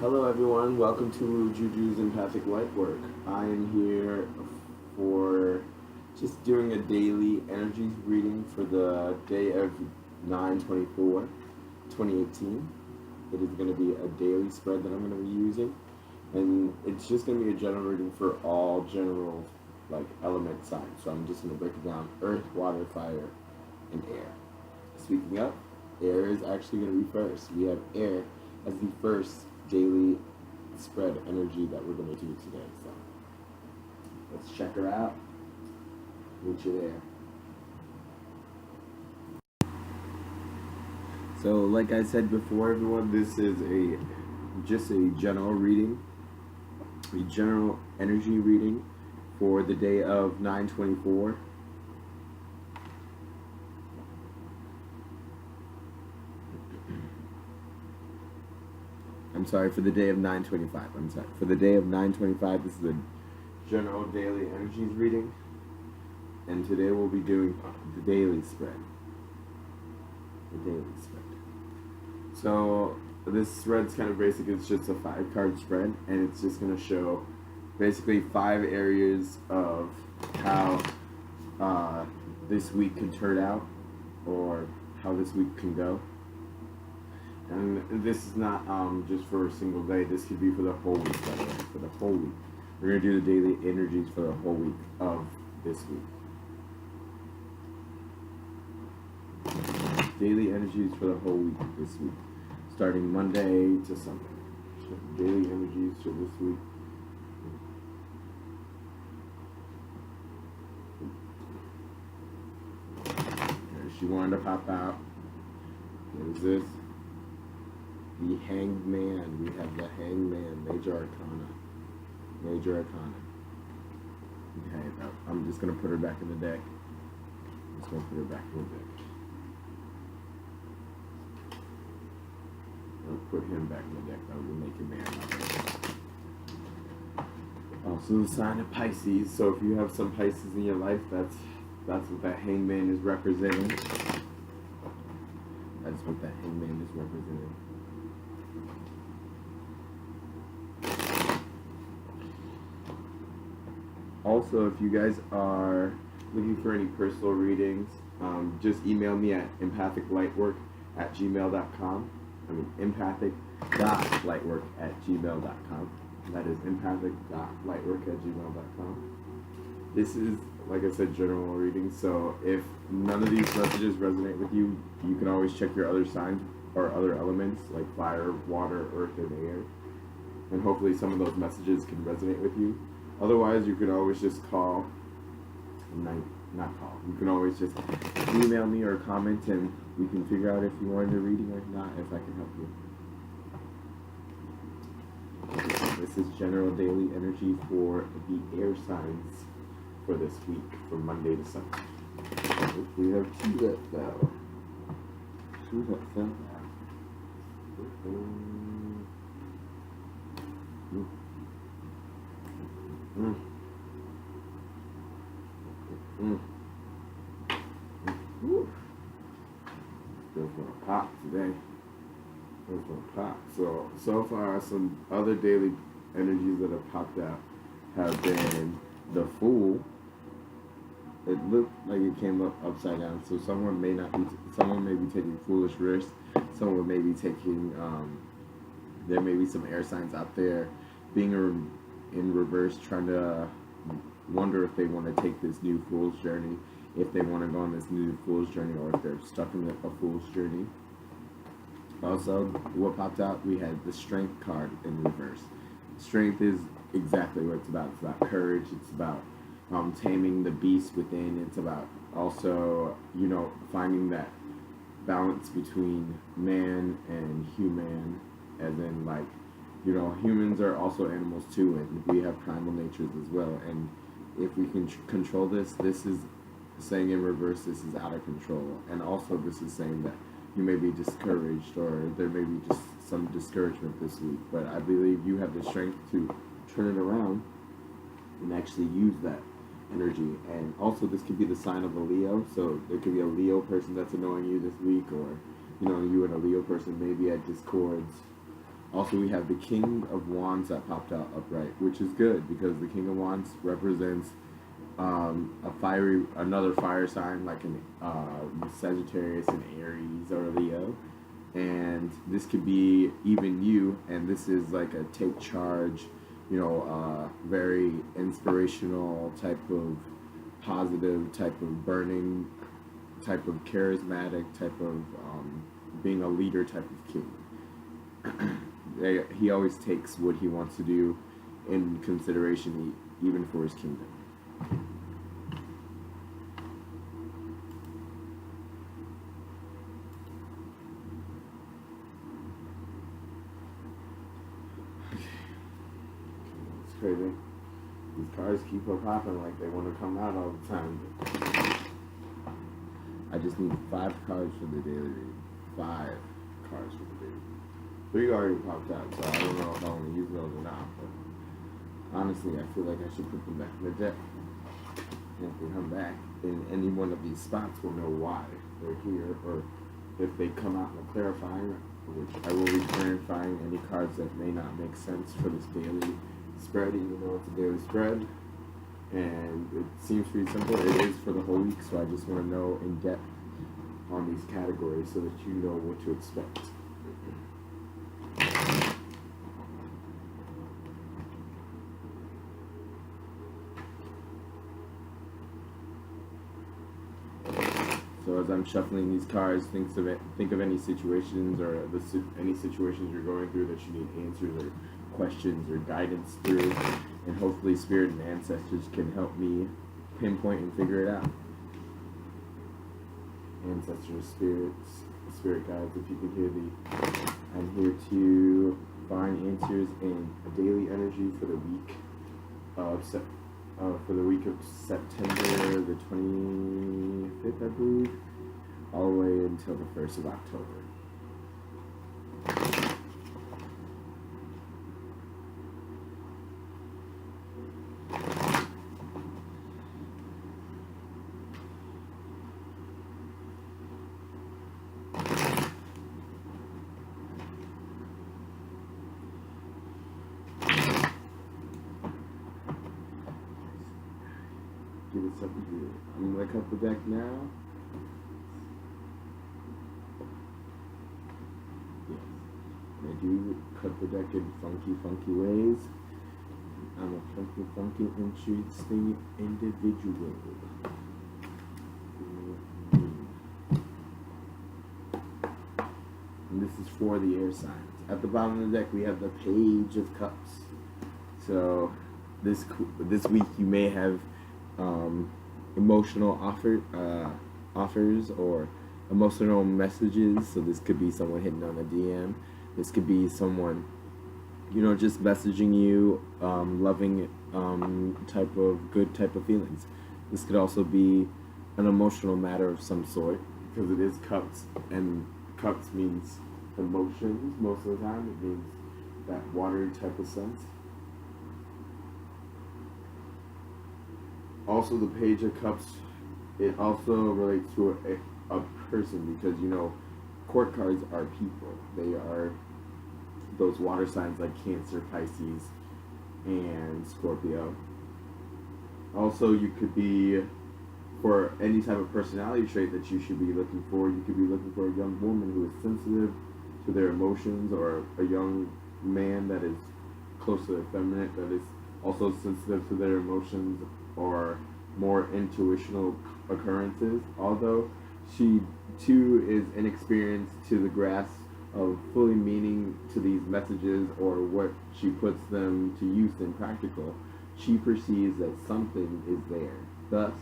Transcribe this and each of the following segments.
Hello everyone, welcome to Juju's Empathic Lightwork. I am here for just doing a daily energies reading for the day of 9/24/2018. It is going to be a daily spread that I'm going to be using, and it's just going to be a general reading for all general element signs. So I'm just going to break it down: earth, water, fire, and air. Speaking up, air is actually going to be first. We have air as the first daily spread energy that we're going to do today. So let's check her out. Meet you there. So like I said before, everyone, this is just a general reading, a general energy reading for the day of 9/24. I'm sorry, for the day of 9/25. I'm sorry. For the day of 9/25, this is a general daily energies reading. And today we'll be doing the daily spread. The daily spread. So this spread's kind of basic. It's just a 5-card spread, and it's just going to show basically 5 areas of how this week can turn out, or how this week can go. And this is not just for a single day. This could be for the whole week, by the way. For the whole week. We're going to do the daily energies for the whole week of this week. Daily energies for the whole week this week. Starting Monday to Sunday. Daily energies for this week. Okay, she wanted to pop out. What is this? The Hanged Man. We have the Hanged Man, Major Arcana. Major Arcana. Okay, I'm just going to put her back in the deck. I'm just going to put her back in the deck. I'll put him back in the deck. That will make him man. Also the sign of Pisces. So if you have some Pisces in your life, that's what that Hanged Man is representing. That's what that Hanged Man is representing. Also, if you guys are looking for any personal readings, just email me at empathic.litewerk@gmail.com. I mean, empathic.litewerk@gmail.com. That is empathic.litewerk@gmail.com. This is, like I said, general reading. So if none of these messages resonate with you, you can always check your other signs or other elements like fire, water, earth, and air. And hopefully some of those messages can resonate with you. Otherwise, you can always just call, not call, you can always just email me or comment, and we can figure out if you want a reading or not, if I can help you. This is general daily energy for the air signs for this week, from Monday to Sunday. We have 2 that fell. 2 that fell out. Still gonna pop today. Still gonna pop. So far, some other daily energies that have popped out have been the Fool. It looked like it came up upside down. So someone may be taking foolish risks. Someone may be taking. There may be some air signs out there being in reverse, trying to wonder if they want to take this new fool's journey, if they want to go on this new fool's journey, or if they're stuck in a fool's journey. Also, what popped out, we had the Strength card in reverse. Strength is exactly what it's about. It's about courage. It's about taming the beast within. It's about also, finding that balance between man and human, as in, humans are also animals too, and we have primal natures as well. And if we can control this is saying in reverse, this is out of control. And also this is saying that you may be discouraged, or there may be just some discouragement this week. But I believe you have the strength to turn it around and actually use that energy. And also this could be the sign of a Leo. So there could be a Leo person that's annoying you this week, or you and a Leo person may be at discords. Also, we have the King of Wands that popped out upright, which is good because the King of Wands represents another fire sign like an Sagittarius, an Aries, or Leo, and this could be even you. And this is like a take charge, very inspirational type of positive type of burning type of charismatic type of being a leader type of king. He always takes what he wants to do in consideration, even for his kingdom. It's crazy. These cards keep on popping like they want to come out all the time. I just need 5 cards for the daily read. 5 cards for the daily read. 3 already popped out, so I don't know if I want to use those or not. But honestly, I feel like I should put them back in the deck. And if they come back in any one of these spots, we'll know why they're here, or if they come out in the clarifying, which I will be clarifying any cards that may not make sense for this daily spread, even though it's a daily spread. And it seems pretty simple. It is for the whole week, so I just want to know in depth on these categories so that you know what to expect. So as I'm shuffling these cards, think of any situations or any situations you're going through that you need answers or questions or guidance through, and hopefully spirit and ancestors can help me pinpoint and figure it out. Ancestors, spirits, spirit guides, if you can hear I'm here to find answers in a daily energy for the week of September the 25th, I believe, all the way until the 1st of October. Give it something here. I'm going to cut the deck now. Yes. I do cut the deck in funky ways. I'm a funky, interesting individual. And this is for the air signs. At the bottom of the deck, we have the Page of Cups. So this week you may have emotional offers or emotional messages. So this could be someone hitting on a DM. This could be someone, just messaging you, loving type of good type of feelings. This could also be an emotional matter of some sort because it is cups, and cups means emotions most of the time. It means that watery type of sense. Also, the Page of Cups, it also relates to a person because, court cards are people. They are those water signs like Cancer, Pisces, and Scorpio. Also, you could be, for any type of personality trait that you should be looking for, you could be looking for a young woman who is sensitive to their emotions, or a young man that is close to effeminate, that is also sensitive to their emotions, or more intuitional occurrences, although she too is inexperienced to the grasp of fully meaning to these messages or what she puts them to use in practical. She perceives that something is there. Thus,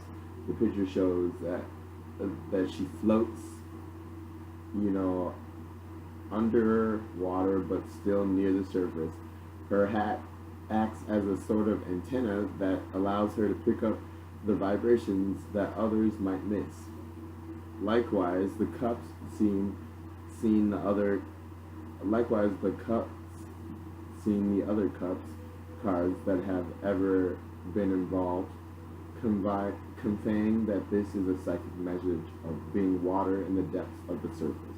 the picture shows that she floats, under water but still near the surface. Her hat acts as a sort of antenna that allows her to pick up the vibrations that others might miss. Likewise, the cups seeing the other cups cards that have ever been involved, conveying that this is a psychic message of being water in the depths of the surface.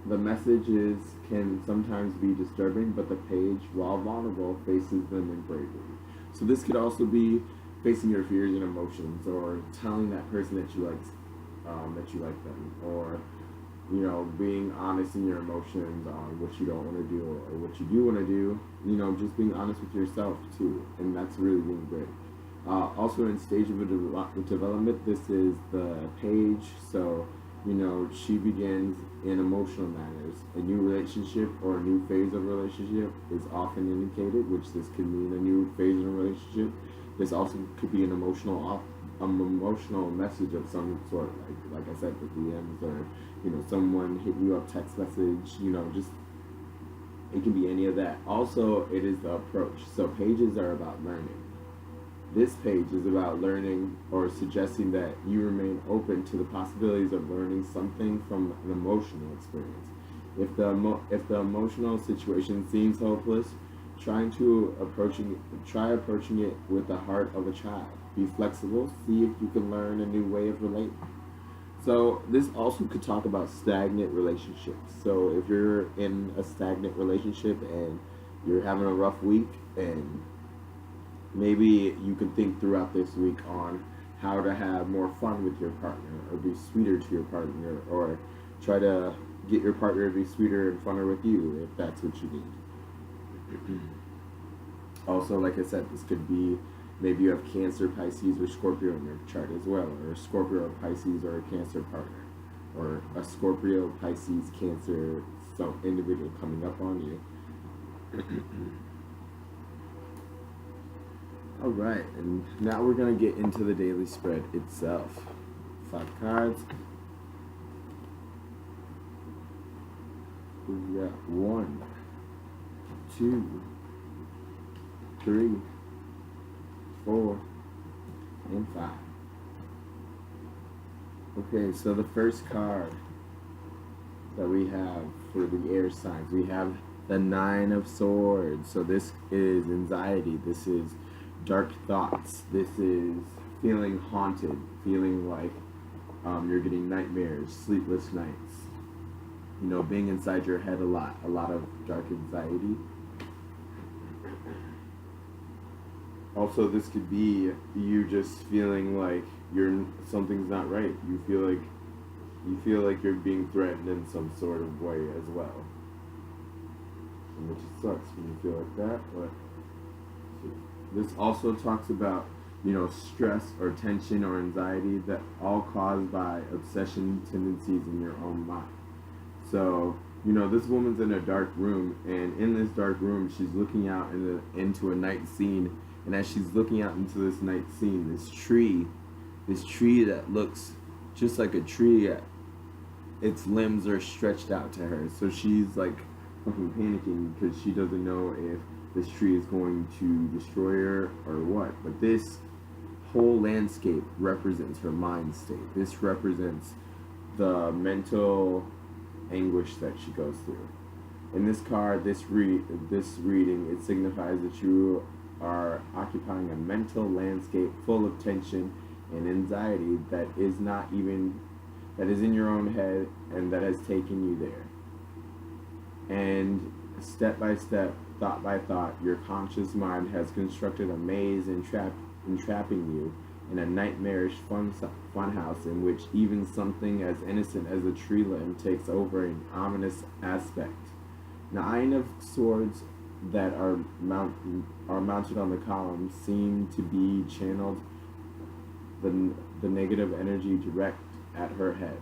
The message is can sometimes be disturbing, but the page, while vulnerable, faces them in bravery. So this could also be facing your fears and emotions, or telling that person that you like them, or being honest in your emotions on what you don't want to do or what you do want to do. Just being honest with yourself too, and that's really really great. Also, in stage of development, this is the page. So, she begins in emotional manners. A new relationship or a new phase of relationship is often indicated, which this could mean a new phase in a relationship. This also could be an emotional message of some sort, like I said, the DMs, or someone hit you up text message. Just it can be any of that. Also, it is the approach. So pages are about learning. This page is about learning or suggesting that you remain open to the possibilities of learning something from an emotional experience. If the emotional situation seems hopeless, try approaching it with the heart of a child. Be flexible. See if you can learn a new way of relating. So this also could talk about stagnant relationships. So if you're in a stagnant relationship and you're having a rough week, and maybe you can think throughout this week on how to have more fun with your partner, or be sweeter to your partner, or try to get your partner to be sweeter and funner with you if that's what you need. Also, like I said, this could be maybe you have Cancer, Pisces, or Scorpio in your chart as well, or a Scorpio, Pisces, or a Cancer partner, or a Scorpio, Pisces, Cancer, some individual coming up on you. All right, and now we're going to get into the daily spread itself. 5 cards. We got 1, 2, 3, 4, and 5. Okay, so the first card that we have for the air signs, we have the 9 of Swords. So this is anxiety. This is dark thoughts. This is feeling haunted, feeling like you're getting nightmares, sleepless nights. Being inside your head a lot of dark anxiety. Also, this could be you just feeling like something's not right. You feel like you're being threatened in some sort of way as well, and which sucks when you feel like that. But this also talks about stress or tension or anxiety that all caused by obsession tendencies in your own mind. So this woman's in a dark room, and in this dark room, she's looking out into a night scene. And as she's looking out into this night scene, this tree that looks just like a tree, its limbs are stretched out to her. So she's like fucking panicking because she doesn't know if this tree is going to destroy her or what. But this whole landscape represents her mind state. This represents the mental anguish that she goes through. In this card, this reading, it signifies that you are occupying a mental landscape full of tension and anxiety that is in your own head, and that has taken you there. And step by step, thought by thought, your conscious mind has constructed a maze entrapping you in a nightmarish funhouse in which even something as innocent as a tree limb takes over an ominous aspect. 9 of Swords that are mounted on the column seem to be channeled the negative energy direct at her head,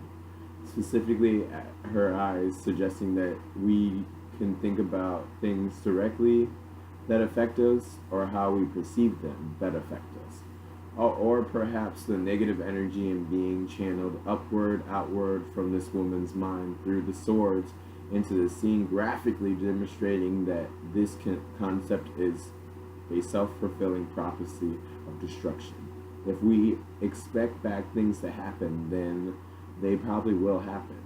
specifically at her eyes, suggesting that we can think about things directly that affect us, or how we perceive them that affect us. Or perhaps the negative energy in being channeled upward, outward from this woman's mind through the swords into the scene, graphically demonstrating that this concept is a self-fulfilling prophecy of destruction. If we expect bad things to happen, then they probably will happen.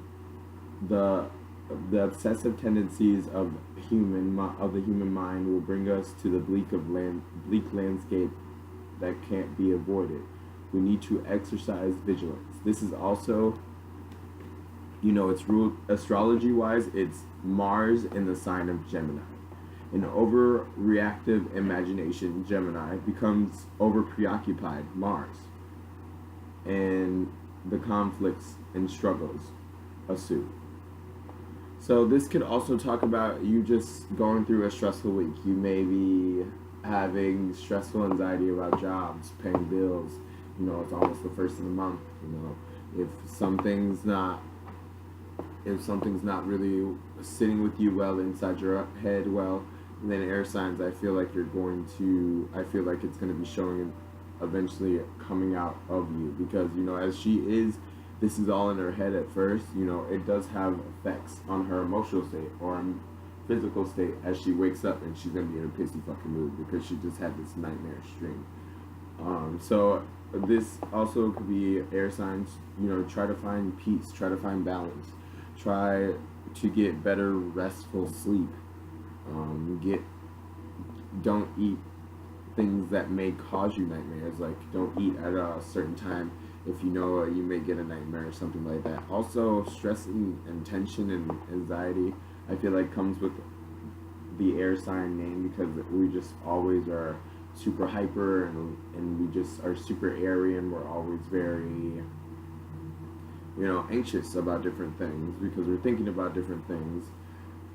The obsessive tendencies of the human mind will bring us to the bleak landscape that can't be avoided. We need to exercise vigilance. This is also It's ruled astrology-wise. It's Mars in the sign of Gemini. An overreactive imagination, Gemini, becomes over preoccupied, Mars, and the conflicts and struggles ensue. So this could also talk about you just going through a stressful week. You may be having stressful anxiety about jobs, paying bills. It's almost the first of the month. If something's not if something's not really sitting with you well inside your head well, then air signs, I feel like it's going to be showing eventually coming out of you, because as she is, this is all in her head at first. It does have effects on her emotional state or physical state as she wakes up, and she's gonna be in a pissy fucking mood because she just had this nightmare stream. So this also could be air signs. Try to find peace, try to find balance, try to get better restful sleep. Don't eat things that may cause you nightmares. Like, don't eat at a certain time if you may get a nightmare or something like that. Also, stress and tension and anxiety, I feel like comes with the air sign name, because we just always are super hyper, and we just are super airy, and we're always very anxious about different things because we're thinking about different things,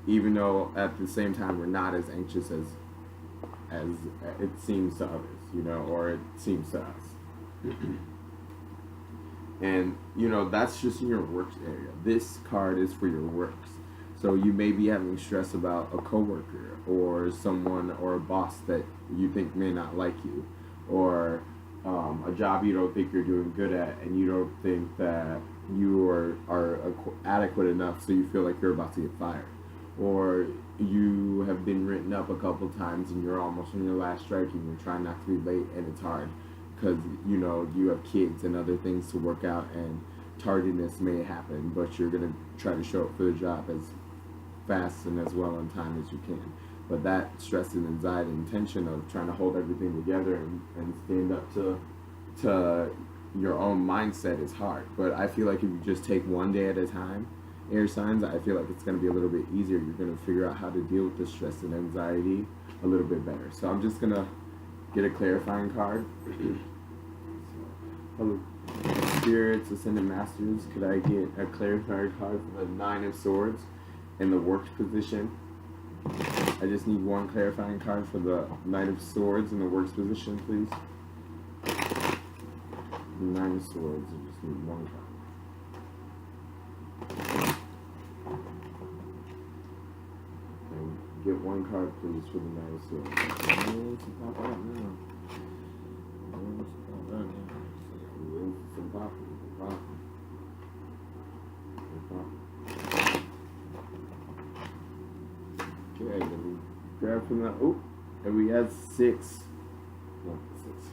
even though at the same time we're not as anxious as it seems to others, or it seems to us. And that's just in your work area. This card is for your works. So you may be having stress about a coworker or someone or a boss that you think may not like you, or a job you don't think you're doing good at, and you don't think that you are adequate enough, so you feel like you're about to get fired. Or you have been written up a couple times and you're almost on your last strike, and you're trying not to be late, and it's hard because you have kids and other things to work out, and tardiness may happen, but you're going to try to show up for the job as fast and as well on time as you can. But that stress and anxiety and tension of trying to hold everything together and stand up to your own mindset is hard. But I feel like if you just take one day at a time, air signs, I feel like it's going to be a little bit easier. You're going to figure out how to deal with the stress and anxiety a little bit better. So I'm just going to get a clarifying card. Hello, Spirits, Ascended Masters, could I get a clarifying card for the Nine of Swords in the works position? I just need one clarifying card for the Knight of Swords in the works position, please. The Nine of Swords, I just need one card. Get one card, please, for the Knight of Swords. Okay, let me grab from that. Oh, and we have six.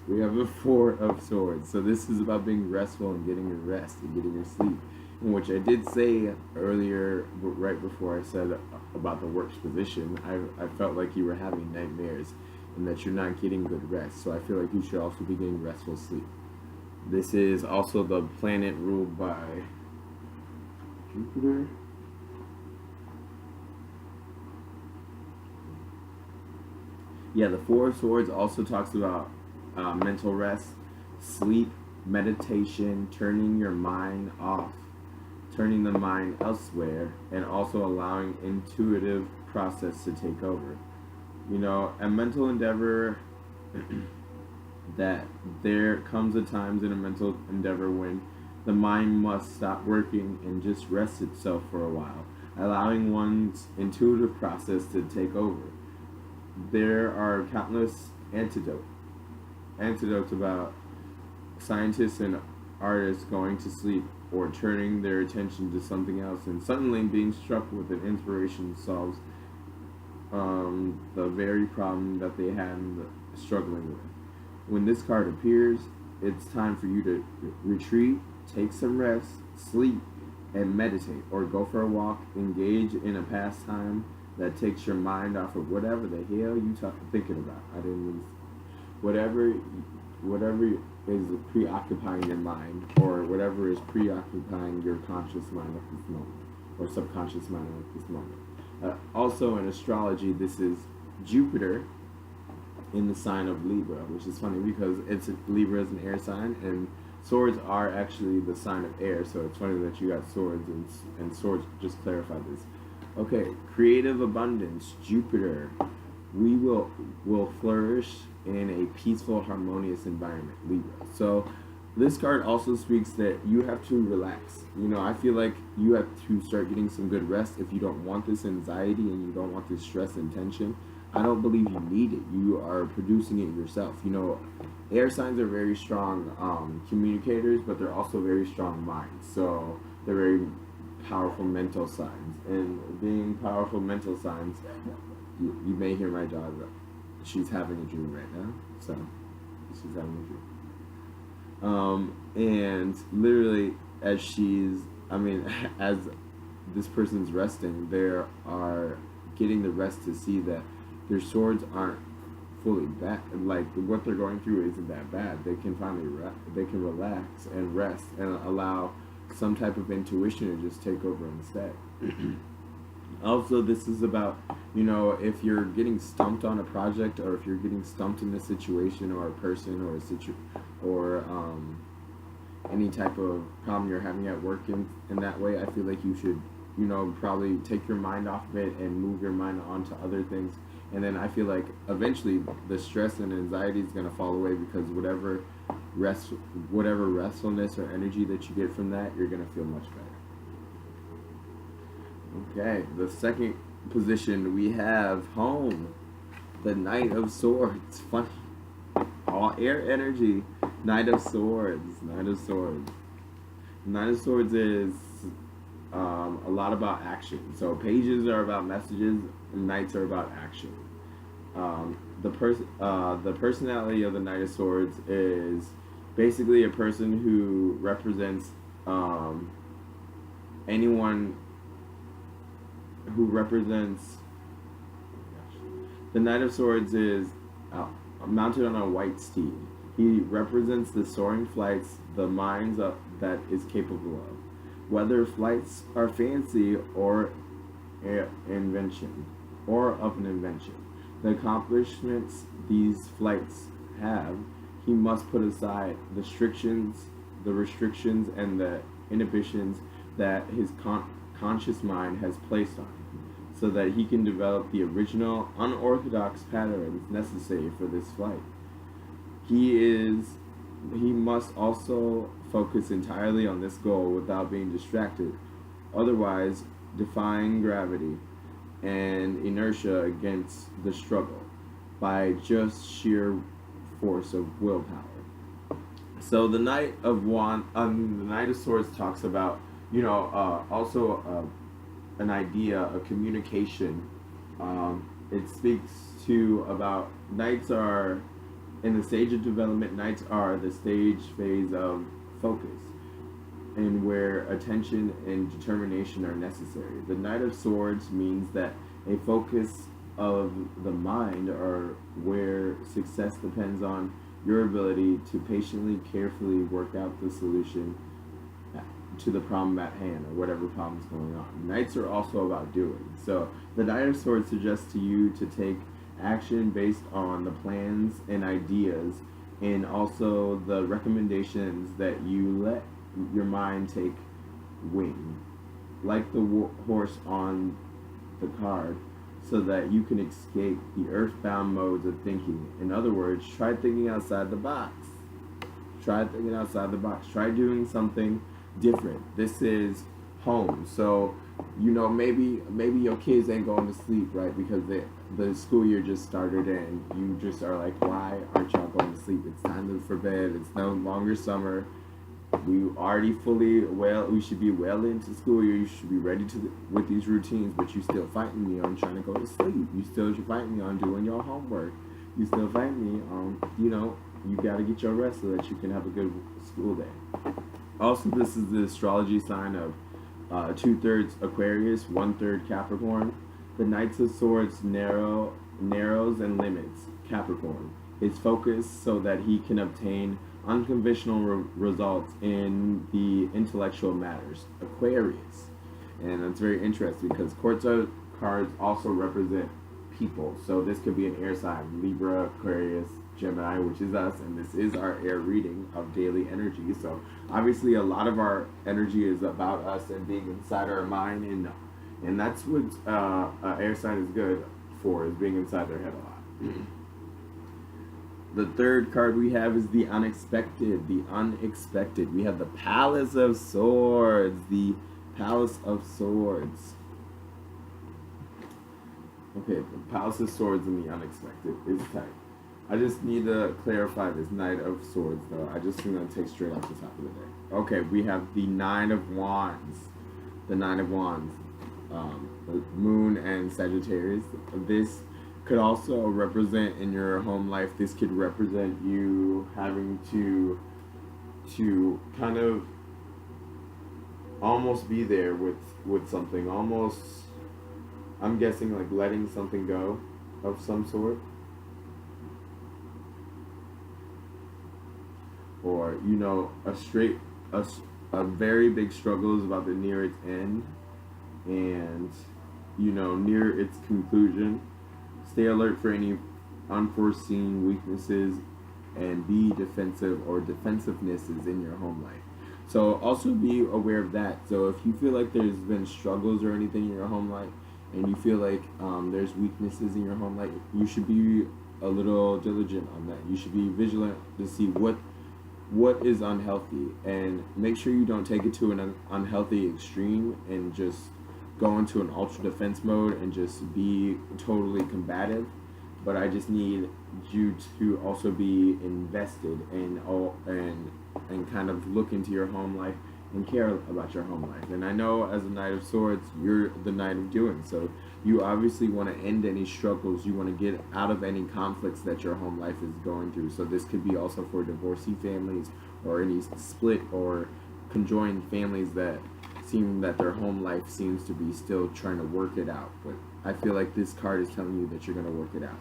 We have a Four of Swords. So this is about being restful and getting your rest and getting your sleep. In which I did say earlier, right before I said about the works position, I felt like you were having nightmares and that you're not getting good rest. So I feel like you should also be getting restful sleep. This is also the planet ruled by Jupiter. Yeah, the Four of Swords also talks about mental rest, sleep, meditation, turning your mind off, turning the mind elsewhere, and also allowing intuitive process to take over. A mental endeavor that there comes a times in a mental endeavor when the mind must stop working and just rest itself for a while, allowing one's intuitive process to take over. There are countless antidotes about scientists and artists going to sleep or turning their attention to something else, and suddenly being struck with an inspiration solves the very problem that they had struggling with. When this card appears, it's time for you to retreat, take some rest, sleep, and meditate, or go for a walk, engage in a pastime that takes your mind off of whatever the hell you thinking about. Whatever whatever is preoccupying your mind, or whatever is preoccupying your conscious mind at this moment, or subconscious mind at this moment. Also in astrology, this is Jupiter in the sign of Libra, which is funny because Libra is an air sign, and swords are actually the sign of air. So it's funny that you got swords, and swords just clarify this. Okay, creative abundance, Jupiter. We will flourish in a peaceful, harmonious environment, Libra. So this card also speaks that you have to relax. I feel like you have to start getting some good rest if you don't want this anxiety and you don't want this stress and tension. I don't believe you need it. You are producing it yourself. Air signs are very strong communicators, but they're also very strong minds. So they're very powerful mental signs. And being powerful mental signs, you may hear my daughter. She's having a dream right now. So she's having a dream. And literally, as this person's resting, they are getting the rest to see that their swords aren't fully bad. Like, what they're going through isn't that bad. They can finally they can relax and rest and allow some type of intuition to just take over instead. Also, this is about, if you're getting stumped on a project, or if you're getting stumped in a situation or a person or any type of problem you're having at work in that way, I feel like you should, probably take your mind off of it and move your mind onto other things. And then I feel like eventually the stress and anxiety is going to fall away, because whatever restfulness or energy that you get from that, you're going to feel much better. Okay, the second position we have home, the Knight of Swords. Funny, all air energy. Knight of Swords. Knight of Swords. Knight of Swords is a lot about action. So pages are about messages, and knights are about action. The personality of the Knight of Swords is basically a person who represents anyone who represents. The Knight of Swords is mounted on a white steed. He represents the soaring flights the minds that is capable of, whether flights are fancy or invention, or of an invention. The accomplishments these flights have, he must put aside the restrictions, and the inhibitions that his conscious mind has placed on him, so that he can develop the original, unorthodox patterns necessary for this flight. He must also focus entirely on this goal without being distracted, otherwise defying gravity and inertia against the struggle by just sheer force of willpower. So the Knight of Swords talks about, also an idea, a communication. It speaks to about knights are in the stage of development. Knights are the phase of focus, and where attention and determination are necessary. The Knight of Swords means that a focus of the mind, or where success depends on your ability to patiently, carefully work out the solution to the problem at hand, or whatever problem is going on. Knights are also about doing. So the Knight of Swords suggests to you to take action based on the plans and ideas, and also the recommendations that you let your mind take wing, like the horse on the card, so that you can escape the earthbound modes of thinking. In other words, try thinking outside the box. Try thinking outside the box. Try doing something different. This is home. So, maybe your kids ain't going to sleep, right? Because the school year just started, and you just are like, why aren't y'all going to sleep? It's time for bed. It's no longer summer. We already we should be well into school year. You should be ready with these routines, but you still fighting me on trying to go to sleep. You still fighting me on doing your homework. You still fighting me on, you got to get your rest so that you can have a good school day. Also, this is the astrology sign of 2/3 Aquarius, 1/3 Capricorn. The Knights of Swords narrows and limits Capricorn. is focused so that he can obtain unconventional results in the intellectual matters. Aquarius. And that's very interesting because quartzo cards also represent people. So this could be an air sign, Libra, Aquarius, Gemini, which is us, and this is our air reading of daily energy. So obviously a lot of our energy is about us and being inside our mind, and that's what air sign is good for, is being inside their head a lot. The third card we have is the unexpected. The unexpected. We have the Palace of Swords. The Palace of Swords. Okay, the Palace of Swords and the unexpected is tight. I just need to clarify this Knight of Swords, though. I just think I'll take straight off the top of the deck. Okay, we have the Nine of Wands. The Nine of Wands. Moon and Sagittarius. This could also represent in your home life. This could represent you having to kind of almost be there with something. Almost, I'm guessing, like letting something go of some sort. Or, you know, a very big struggle is about to near its end, and, you know, near its conclusion. Stay alert for any unforeseen weaknesses and be defensive or defensivenesses in your home life. So also be aware of that. So if you feel like there's been struggles or anything in your home life, and you feel like there's weaknesses in your home life, you should be a little diligent on that. You should be vigilant to see what is unhealthy, and make sure you don't take it to an unhealthy extreme and just go into an ultra defense mode and just be totally combative. But I just need you to also be invested and kind of look into your home life and care about your home life. And I know as a Knight of Swords, you're the Knight of Doing. So you obviously want to end any struggles. You want to get out of any conflicts that your home life is going through. So this could be also for divorcee families or any split or conjoined families that seem that their home life seems to be still trying to work it out. But I feel like this card is telling you that you're going to work it out.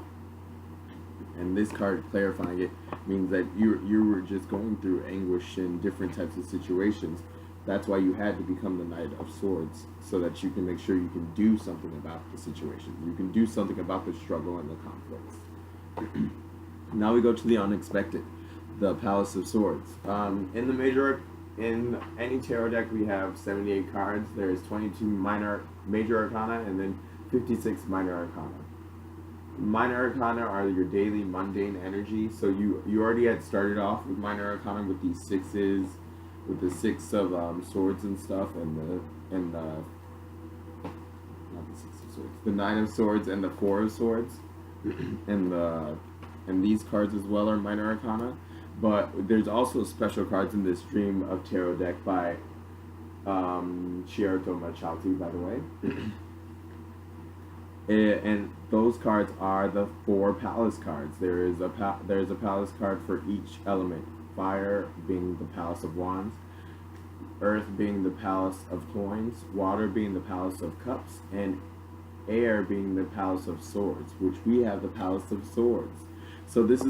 And this card clarifying it means that you were just going through anguish in different types of situations. That's why you had to become the Knight of Swords, so that you can make sure you can do something about the situation. You can do something about the struggle and the conflicts. Now we go to the unexpected, the Palace of Swords. In any tarot deck, we have 78 cards. There's 22 major arcana, and then 56 minor arcana. Minor arcana are your daily mundane energy. So you already had started off with minor arcana with these sixes, with the six of swords and stuff, and the not the six of swords, the nine of swords and the four of swords, and these cards as well are minor arcana. But there's also special cards in this Dream of Tarot deck by Chiarto Machalti, by the way. And those cards are the four palace cards. There's a palace card for each element. Fire being the Palace of Wands, Earth being the Palace of Coins, Water being the Palace of Cups, and Air being the Palace of Swords, which we have the Palace of Swords. So this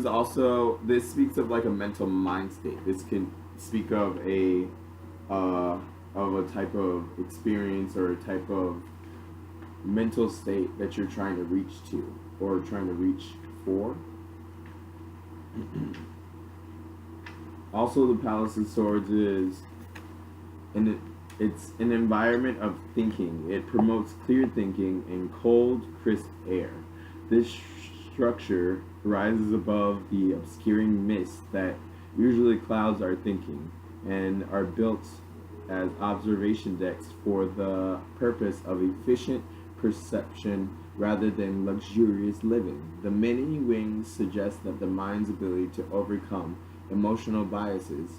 speaks of like a mental mind state. This can speak of a type of experience or a type of mental state that you're trying to reach to or trying to reach for. Also, the Palace of Swords it's an environment of thinking. It promotes clear thinking and cold, crisp air. This structure rises above the obscuring mist that usually clouds our thinking and are built as observation decks for the purpose of efficient perception rather than luxurious living. The many wings suggest that the mind's ability to overcome emotional biases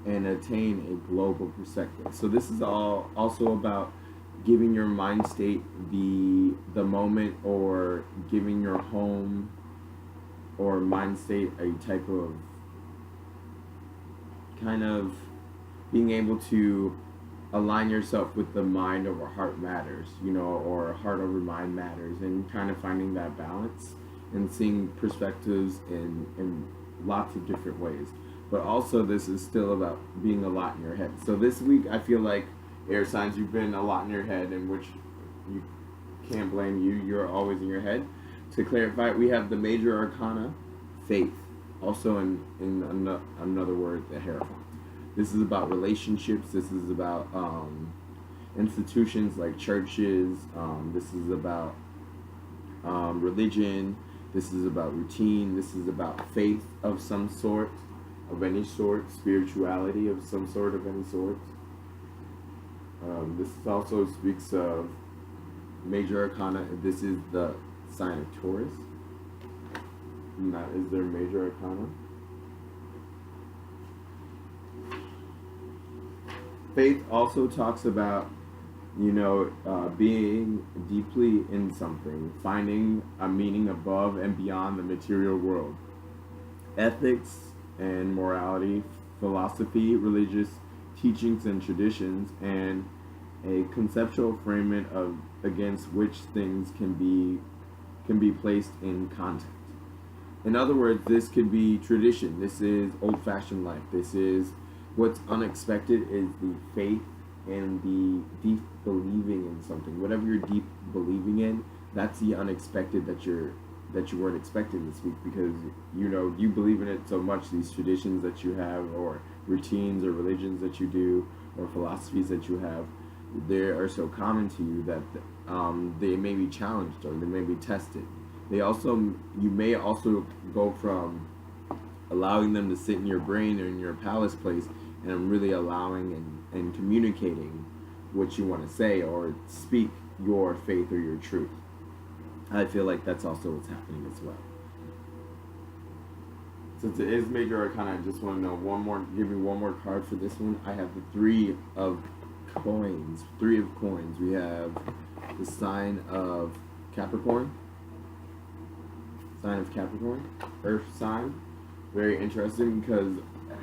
and attain a global perspective. So this is all also about giving your mind state the moment, or giving your home or mind state a type of kind of being able to align yourself with the mind over heart matters, or heart over mind matters, and kind of finding that balance and seeing perspectives in lots of different ways. But also, this is still about being a lot in your head. So this week, I feel like air signs, you've been a lot in your head, in which you can't blame you. You're always in your head. To clarify, we have the major arcana, faith. Also, in another word, the Hierophant. This is about relationships. This is about institutions like churches. This is about religion. This is about routine. This is about faith of some sort, of any sort, spirituality of some sort, of any sort. This also speaks of major arcana. This is the sign of Taurus. And that is their major arcana. Faith also talks about, being deeply in something, finding a meaning above and beyond the material world. Ethics and morality, philosophy, religious teachings and traditions, and a conceptual framing of against which things can be placed in context. In other words, this could be tradition. This is old-fashioned life. This is what's unexpected is the faith and the deep believing in something. Whatever you're deep believing in, that's the unexpected that you weren't expecting this week, because you believe in it so much. These traditions that you have, or routines, or religions that you do, or philosophies that you have, they are so common to you that they may be challenged or they may be tested. You may also go from allowing them to sit in your brain or in your palace place, and really allowing and communicating what you want to say or speak your faith or your truth. I feel like that's also what's happening as well. Since it is major arcana, I just want to know give me one more card for this one. I have the Three of Coins. We have the sign of Capricorn. Earth sign. Very interesting, because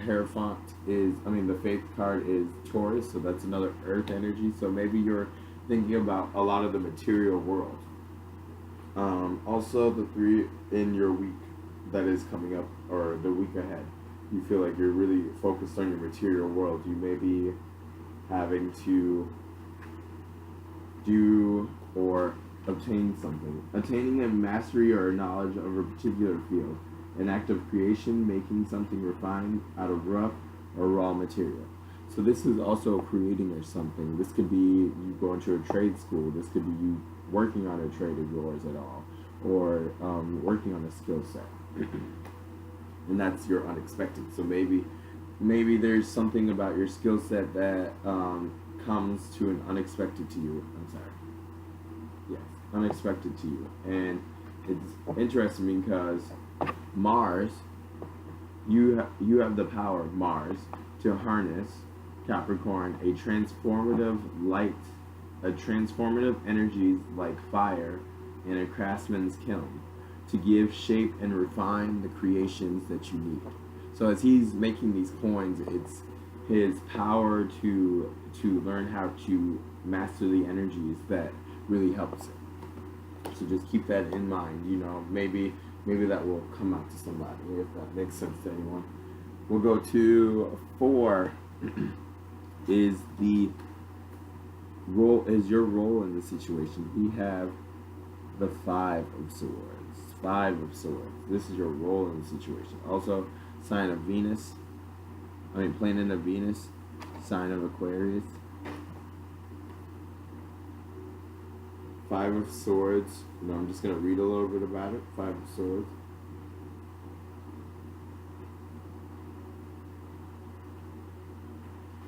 Hierophant the faith card is Taurus, so that's another earth energy. So maybe you're thinking about a lot of the material world. Also, the three in your week that is coming up, or the week ahead, you feel like you're really focused on your material world. You may be having to do or obtain something. Attaining a mastery or knowledge of a particular field. An act of creation, making something refined out of rough or raw material. So this is also creating or something. This could be you going to a trade school. This could be you working on a trade of yours at all, or working on a skill set. And that's your unexpected. So maybe there's something about your skill set that comes to an unexpected to you. Unexpected to you. And it's interesting because Mars, you have the power of Mars to harness Capricorn, a transformative energies like fire in a craftsman's kiln, to give shape and refine the creations that you need. So as he's making these coins, it's his power to learn how to master the energies that really helps him. So just keep that in mind. Maybe that will come out to somebody, if that makes sense to anyone. We'll go to 4. Is your role in the situation. We have the Five of Swords. This is your role in the situation. Also, sign of Venus. Planet of Venus. Sign of Aquarius. Five of Swords. I'm just going to read a little bit about it. Five of Swords.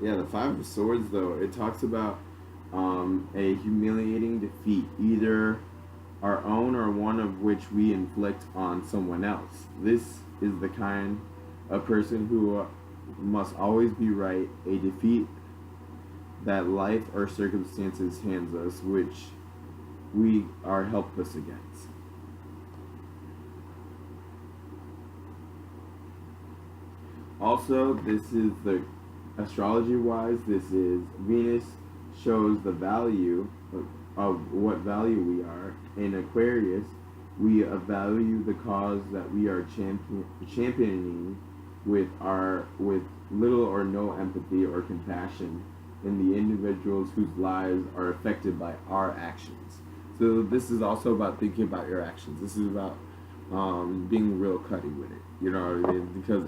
Yeah, the Five of Swords, though, it talks about a humiliating defeat, either our own or one of which we inflict on someone else. This is the kind of person who must always be right, a defeat that life or circumstances hands us, which we are helpless against. Also, this is astrology-wise, this is Venus shows the value of what value we are. In Aquarius, We value the cause that we are championing with little or no empathy or compassion in the individuals whose lives are affected by our actions. So this is also about thinking about your actions. This is about being real cutty with it. You know what I mean? Because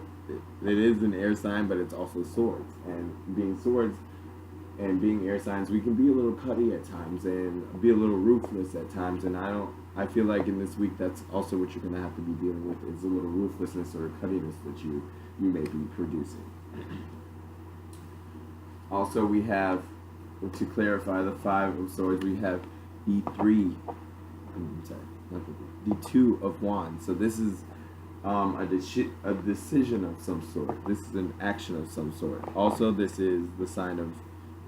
it is an air sign, but it's also swords. And being swords and being air signs, we can be a little cutty at times and be a little ruthless at times. And I feel like in this week that's also what you're gonna have to be dealing with is a little ruthlessness or cuttiness that you may be producing. Also, we have, to clarify the Five of Swords, we have the Two of Wands. So this is a decision of some sort. This is an action of some sort. Also, this is the sign of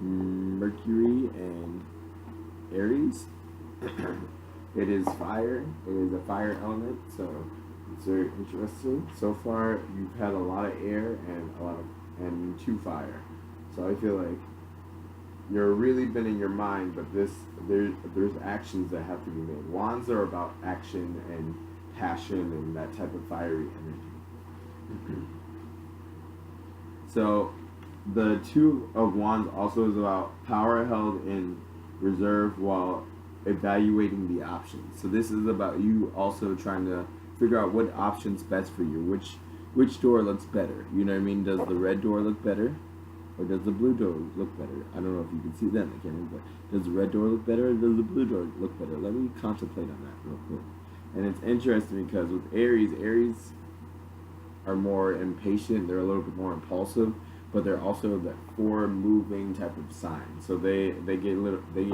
Mercury and Aries. It is fire. It is a fire element, so it's very interesting. So far, you've had a lot of air and two fire. So I feel like you're really been in your mind, but there's actions that have to be made. Wands are about action and passion and that type of fiery energy. So the Two of Wands also is about power held in reserve while evaluating the options. So this is about you also trying to figure out what option's best for you, which door looks better. You know what I mean? Does the red door look better? Or does the blue door look better? I don't know if you can see that in the camera, but does the red door look better or does the blue door look better? Let me contemplate on that real quick. And it's interesting because with Aries are more impatient, they're a little bit more impulsive, but they're also that forward moving type of sign. So they get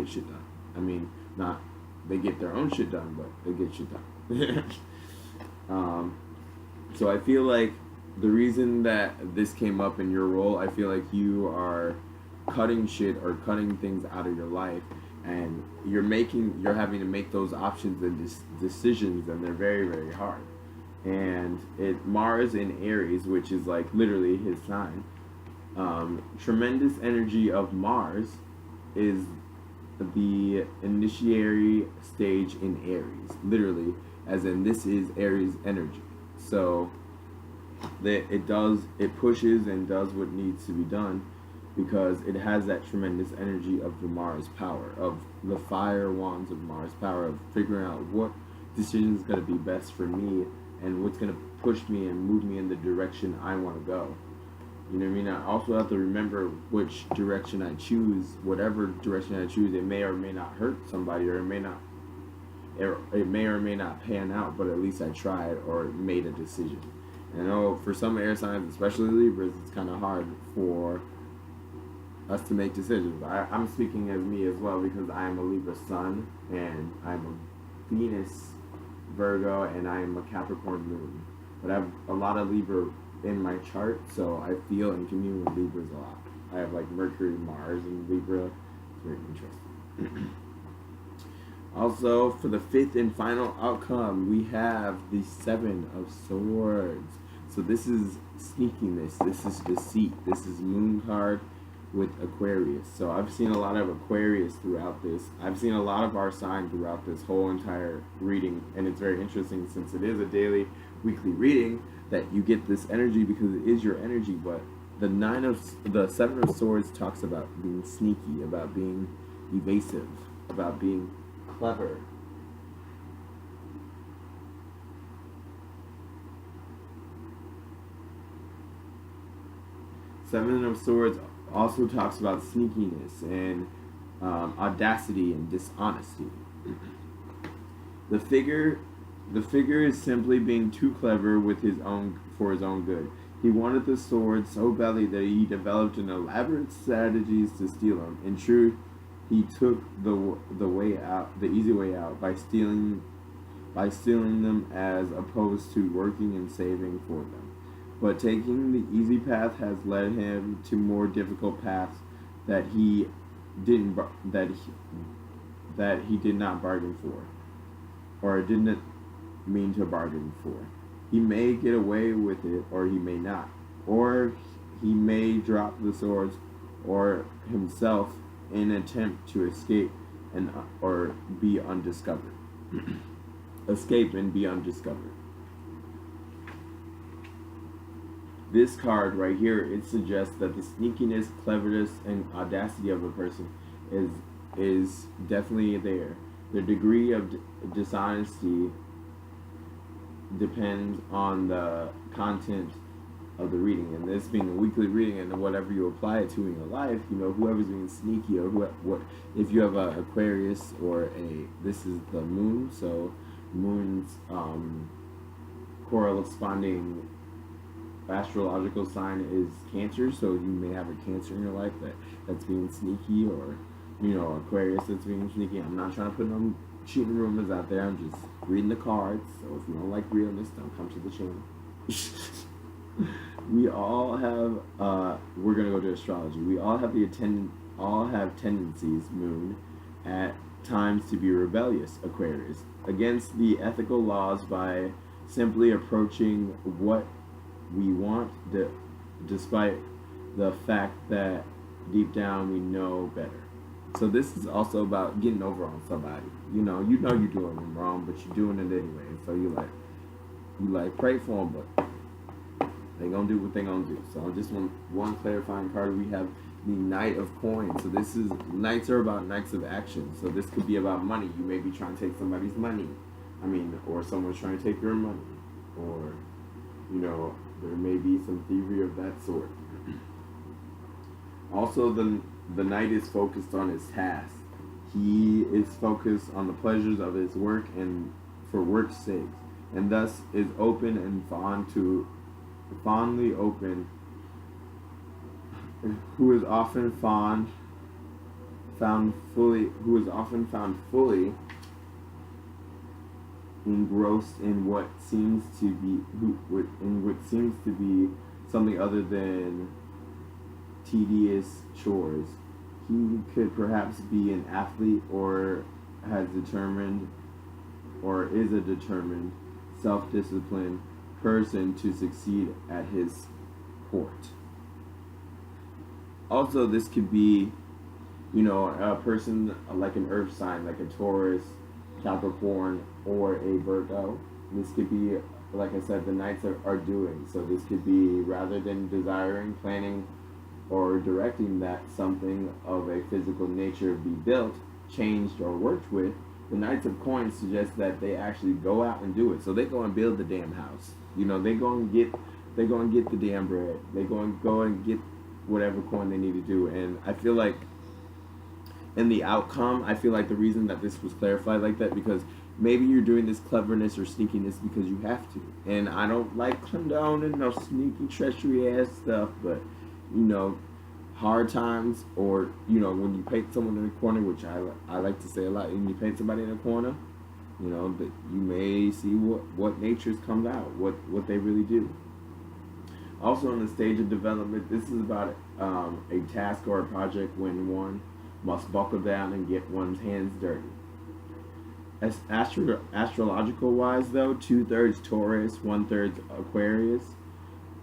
shit done. I mean, not they get their own shit done, but they get shit done. So I feel like the reason that this came up in your role, I feel like you are cutting shit or cutting things out of your life, and you're having to make those options and decisions, and they're very, very hard. And Mars in Aries, which is like literally his sign, tremendous energy of Mars is the initiatory stage in Aries, literally, as in this is Aries energy. So it pushes and does what needs to be done because it has that tremendous energy of the Mars power, of the fire wands of Mars power, of figuring out what decision is going to be best for me and what's going to push me and move me in the direction I want to go. You know what I mean? I also have to remember which direction I choose. Whatever direction I choose, it may or may not hurt somebody, or it may or may not pan out, but at least I tried or made a decision. And I know for some air signs, especially Libras, it's kind of hard for us to make decisions. I'm speaking as me as well because I am a Libra sun and I'm a Venus Virgo and I am a Capricorn moon. But I have a lot of Libra in my chart, so I feel and commune with Libras a lot. I have like Mercury, Mars, and Libra. It's very interesting. Also, for the fifth and final outcome, we have the Seven of Swords. So this is sneakiness, this is deceit, this is moon card with Aquarius. So I've seen a lot of Aquarius throughout this. I've seen a lot of our sign throughout this whole entire reading, and it's very interesting since it is a daily, weekly reading that you get this energy because it is your energy. But the Seven of Swords talks about being sneaky, about being evasive, about being clever. Seven of Swords also talks about sneakiness and audacity and dishonesty. The figure is simply being too clever for his own good. He wanted the sword so badly that he developed an elaborate strategies to steal them. In truth, he took the way out, the easy way out, by stealing them as opposed to working and saving for them. But taking the easy path has led him to more difficult paths that he did not bargain for, or didn't mean to bargain for. He may get away with it, or he may not, or he may drop the swords or himself in an attempt to escape or be undiscovered. escape and be undiscovered. This card right here, it suggests that the sneakiness, cleverness, and audacity of a person is definitely there. The degree of dishonesty depends on the content of the reading, and this being a weekly reading, and whatever you apply it to in your life, whoever's being sneaky, or what if you have a Aquarius or this is the moon, so moon's corresponding astrological sign is Cancer, so you may have a Cancer in your life that's being sneaky, or Aquarius that's being sneaky. I'm not trying to put no shooting rumors out there. I'm just reading the cards. So if you don't like realness, don't come to the channel. We all have. We're gonna go to astrology. We all have all have tendencies, Moon, at times to be rebellious, Aquarius, against the ethical laws by simply approaching what we want, despite the fact that deep down we know better. So this is also about getting over on somebody. You know you're doing them wrong, but you're doing it anyway. And so you pray for them, but they gonna do what they gonna do. So just one clarifying card. We have the Knight of Coins. So this is knights are about knights of action. So this could be about money. You may be trying to take somebody's money. Or someone's trying to take your money, or there may be some thievery of that sort. Also, the knight is focused on his task. He is focused on the pleasures of his work and for work's sake, and thus is open and fondly open. Who is often found fully engrossed in what seems to be something other than tedious chores. He could perhaps be an athlete, or is a determined, self-disciplined person to succeed at his court. Also, this could be, a person like an earth sign, like a Taurus, Capricorn, or a Virgo. This could be, like I said, the knights are doing. So this could be, rather than desiring, planning, or directing that something of a physical nature be built, changed, or worked with, the Knights of Coins suggest that they actually go out and do it. So they go and build the damn house. They go and get the damn bread. They go and get whatever coin they need to do. And I feel like in the outcome, I feel like the reason that this was clarified like that, because maybe you're doing this cleverness or sneakiness because you have to. And I don't like condoning no sneaky, treachery ass stuff, but hard times, or when you paint someone in a corner, which I like to say a lot, when you paint somebody in a corner, that you may see what natures comes out, what they really do. Also, in the stage of development, this is about a task or a project when one must buckle down and get one's hands dirty. As astrological wise, though, 2/3 Taurus, 1/3 Aquarius.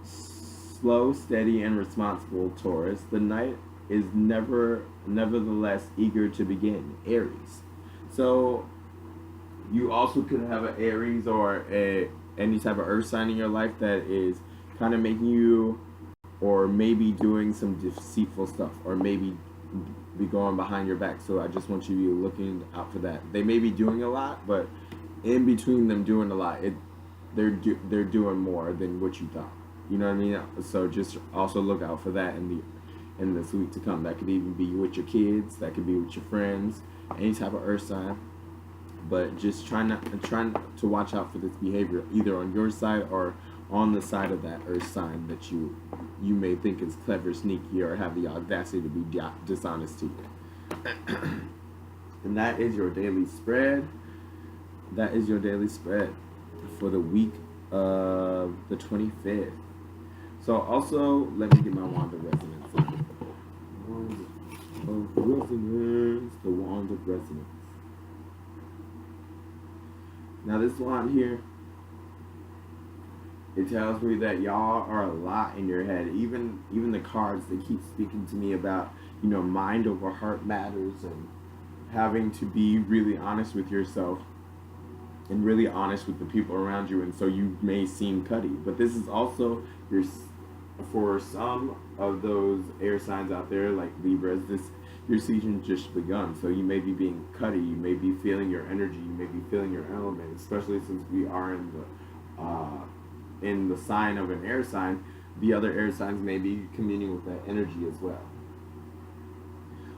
Slow, steady, and responsible Taurus, the knight is nevertheless eager to begin, Aries. So you also could have an Aries or any type of earth sign in your life that is kind of making you, or maybe doing some deceitful stuff, or maybe be going behind your back. So I just want you to be looking out for that. They may be doing a lot, but in between them doing a lot, they're doing more than what you thought. You know what I mean? So just also look out for that in the week to come. That could even be with your kids. That could be with your friends. Any type of earth sign. But just trying to watch out for this behavior, either on your side or on the side of that earth sign that you may think is clever, sneaky, or have the audacity to be dishonest to you. And that is your daily spread. That is your daily spread for the week of the 25th. So also, let me get my wand of resonance. Wand of resonance. The wand of resonance. Now this wand here, it tells me that y'all are a lot in your head. Even the cards, they keep speaking to me about, mind over heart matters, and having to be really honest with yourself and really honest with the people around you, and so you may seem cutty. But this is also for some of those air signs out there, like Libras. This your season just begun, so you may be being cutty. You may be feeling your energy. You may be feeling your element, especially since we are in the sign of an air sign. The other air signs may be communing with that energy as well.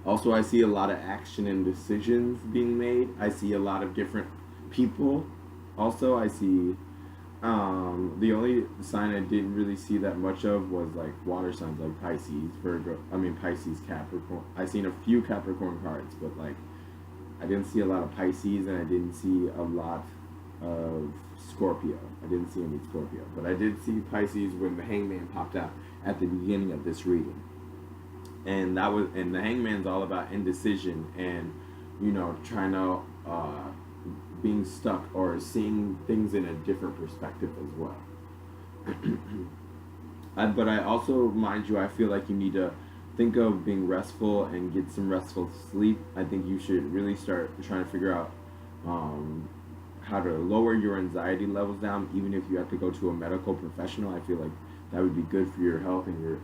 Also, I see a lot of action and decisions being made. I see a lot of different people. Also, I see the only sign I didn't really see that much of was like water signs like Pisces, Virgo. I mean Pisces, Capricorn. I seen a few Capricorn cards, but like I didn't see a lot of Pisces, and I didn't see a lot of Scorpio. I didn't see any Scorpio, but I did see Pisces when the Hangman popped out at the beginning of this reading, and the Hangman's all about indecision and trying to being stuck or seeing things in a different perspective as well. But I also, mind you, I feel like you need to think of being restful and get some restful sleep. I think you should really start trying to figure out how to lower your anxiety levels down, even if you have to go to a medical professional. I feel like that would be good for your health and your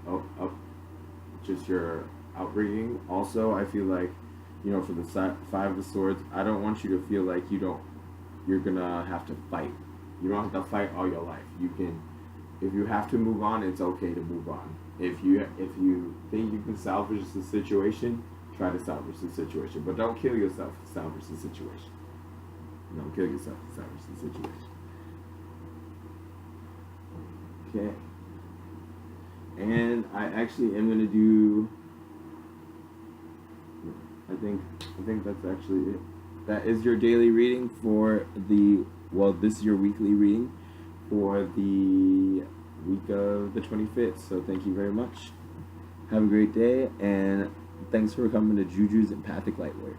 just your outbringing. Also, I feel like for the Five of Swords, I don't want you to feel like you're gonna have to fight. You don't have to fight all your life. You can, if you have to move on, it's okay to move on. If you think you can salvage the situation, try to salvage the situation, but don't kill yourself to salvage the situation. Don't kill yourself to salvage the situation. Okay. And I actually am gonna do. I think that's actually it. That is your daily reading for this is your weekly reading for the week of the 25th. So thank you very much. Have a great day, and thanks for coming to Juju's Empathic Lightwork.